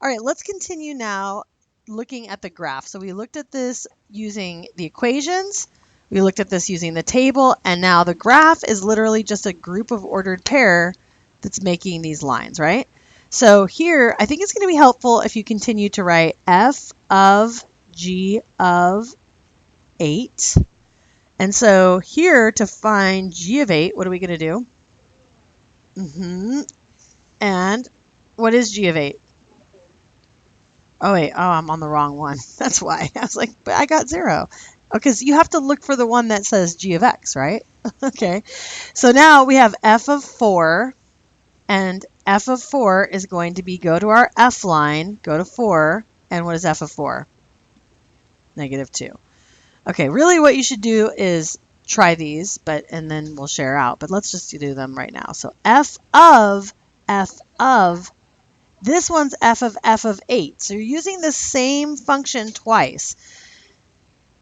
All right, let's continue now looking at the graph. So we looked at this using the equations, we looked at this using the table, and now the graph is literally just a group of ordered pair that's making these lines, right? So here, I think it's going to be helpful if you continue to write f of g of 8. And so here, to find g of 8, what are we going to do? And what is g of 8? Oh, wait. Oh, I'm on the wrong one. That's why. I was like, but I got 0. Because you have to look for the one that says g of x, right? Okay. So now we have f of 4. And f of 4 is going to be go to our f line, go to 4. And what is f of 4? -2. Okay, really what you should do is try these, and then we'll share out. But let's just do them right now. So f of, this one's f of 8. So you're using the same function twice.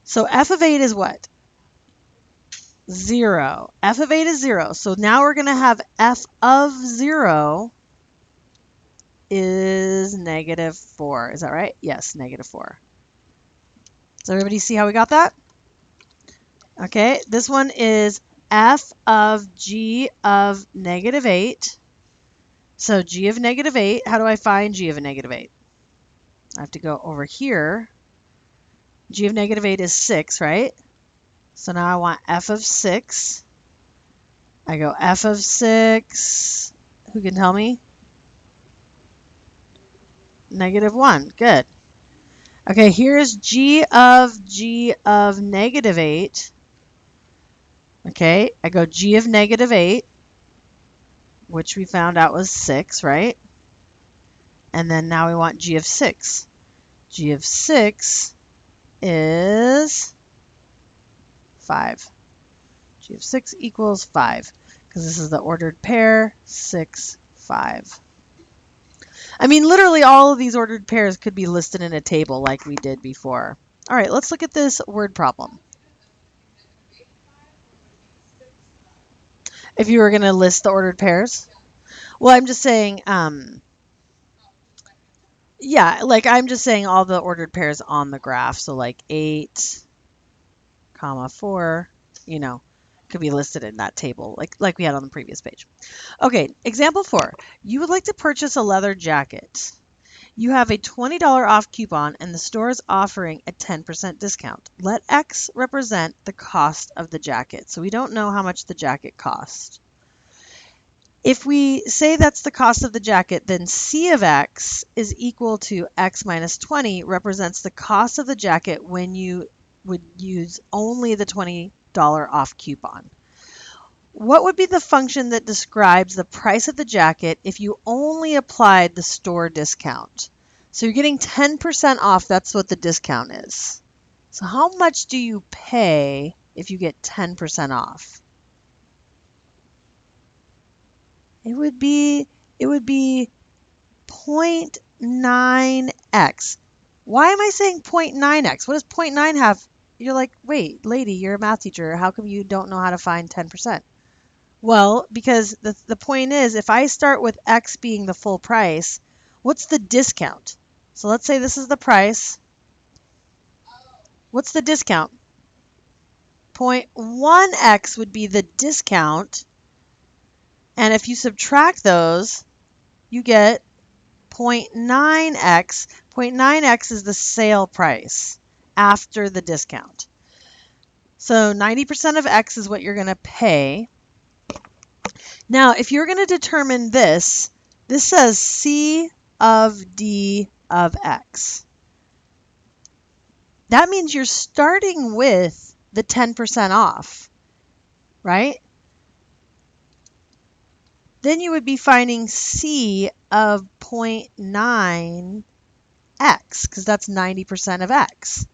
So f of 8 is what? 0. F of 8 is 0. So now we're going to have f of 0 is -4. Is that right? Yes, -4. Does everybody see how we got that? Okay, this one is f of g of -8. So g of -8, how do I find g of -8? I have to go over here. G of -8 is 6, right? So now I want f of 6. I go f of 6. Who can tell me? -1. Good. Okay, here's g of -8. Okay, I go g of -8, which we found out was 6, right? And then now we want g of 6. G of 6 is 5. G of 6 equals 5, because this is the ordered pair, 6, 5. I mean, literally all of these ordered pairs could be listed in a table like we did before. All right, let's look at this word problem. If you were going to list the ordered pairs? Well, I'm just saying, yeah, like I'm just saying all the ordered pairs on the graph. So like 8, 4, could be listed in that table like we had on the previous page. Okay, example 4. You would like to purchase a leather jacket. You have a $20 off coupon and the store is offering a 10% discount. Let X represent the cost of the jacket. So we don't know how much the jacket cost. If we say that's the cost of the jacket, then C of X is equal to X minus 20 represents the cost of the jacket when you would use only the $20 off coupon. What would be the function that describes the price of the jacket if you only applied the store discount? So you're getting 10% off, that's what the discount is. So how much do you pay if you get 10% off? It would be 0.9x. Why am I saying 0.9x? What does 0.9 have? You're like, wait, lady, you're a math teacher. How come you don't know how to find 10%? Well, because the point is, if I start with x being the full price, what's the discount? So let's say this is the price. What's the discount? 0.1x would be the discount. And if you subtract those, you get 0.9x. 0.9x is the sale price after the discount. So 90% of x is what you're going to pay. Now, if you're going to determine this says C of D of x. That means you're starting with the 10% off, right? Then you would be finding C of 0.9x, because that's 90% of x.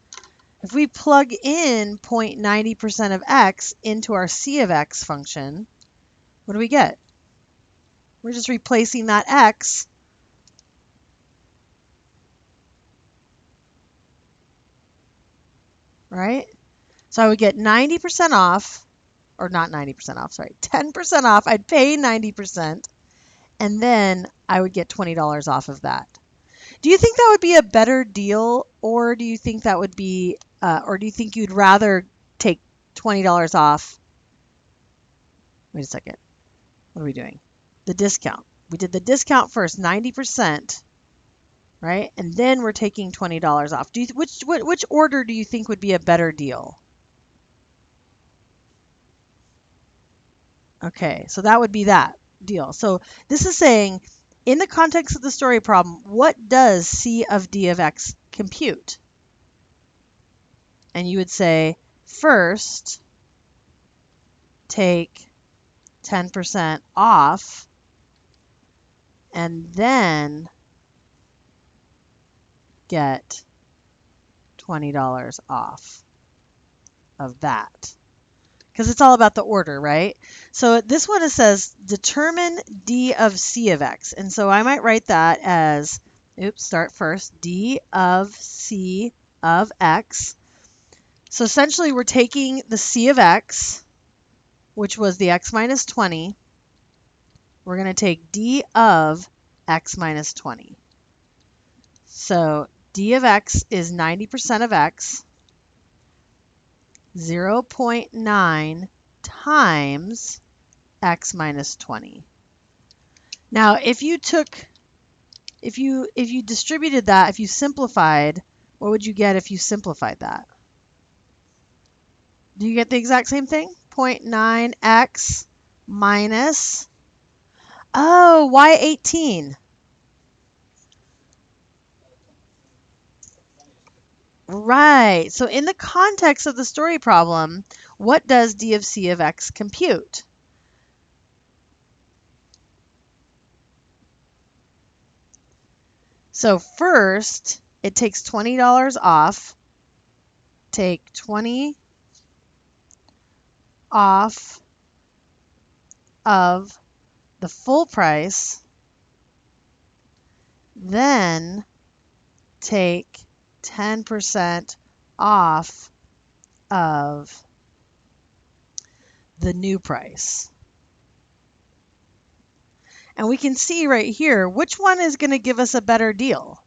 If we plug in 0.90% of x into our C of x function, what do we get? We're just replacing that x right? So I would get 90% off, or not 90% off, sorry, 10% off. I'd pay 90%, and then I would get $20 off of that. Do you think that would be a better deal, or do you think that would be, or do you think you'd rather take $20 off? Wait a second. What are we doing? The discount. We did the discount first, 90%, right? And then we're taking $20 off. Which order do you think would be a better deal? Okay, so that would be that deal. So this is saying, in the context of the story problem, what does C of D of X compute? And you would say, first, take 10% off, and then get $20 off of that. Because it's all about the order, right? So this one, it says determine D of C of X. And so I might write that as, start first, D of C of X. So essentially we're taking the C of X, which was the X minus 20. We're going to take D of X minus 20. So D of X is 90% of X. 0.9 times X minus 20. Now, if you distributed that, if you simplified, what would you get if you simplified that? Do you get the exact same thing? 0.9x minus, why 18? Right. So in the context of the story problem, what does D of C of X compute? So first, it takes $20 off. Take 20 off of the full price. Then take 10% off of the new price. And we can see right here, which one is going to give us a better deal?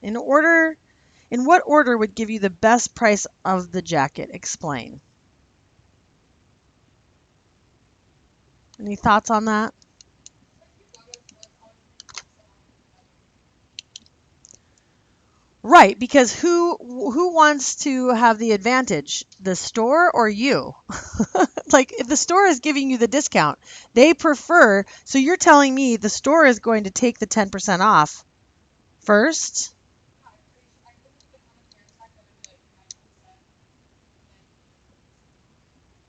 In what order would give you the best price of the jacket? Explain. Any thoughts on that? Right, because who wants to have the advantage, the store or you? Like, if the store is giving you the discount, they prefer, so you're telling me the store is going to take the 10% off first?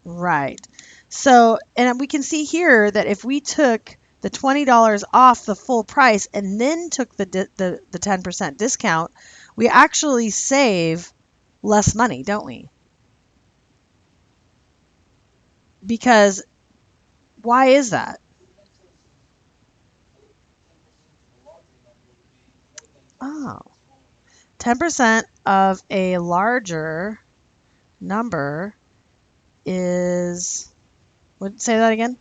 Right. So, and we can see here that if we took the $20 off the full price and then took the 10% discount, we actually save less money, don't we? Because why is that? Oh, 10% of a larger number is, say that again?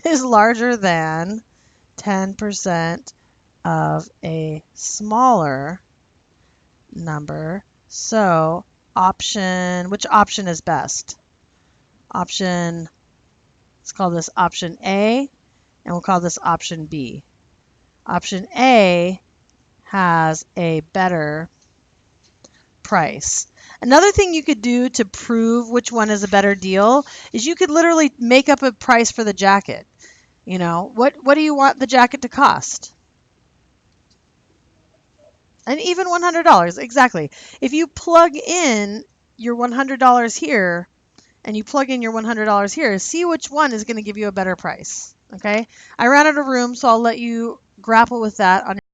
Is larger than 10% of a smaller number. So which option is best? Let's call this option A, and we'll call this option B. Option A has a better price. Another thing you could do to prove which one is a better deal is you could literally make up a price for the jacket. You know, what do you want the jacket to cost? And even $100, exactly. If you plug in your $100 here and you plug in your $100 here, see which one is going to give you a better price. Okay? I ran out of room, so I'll let you grapple with that on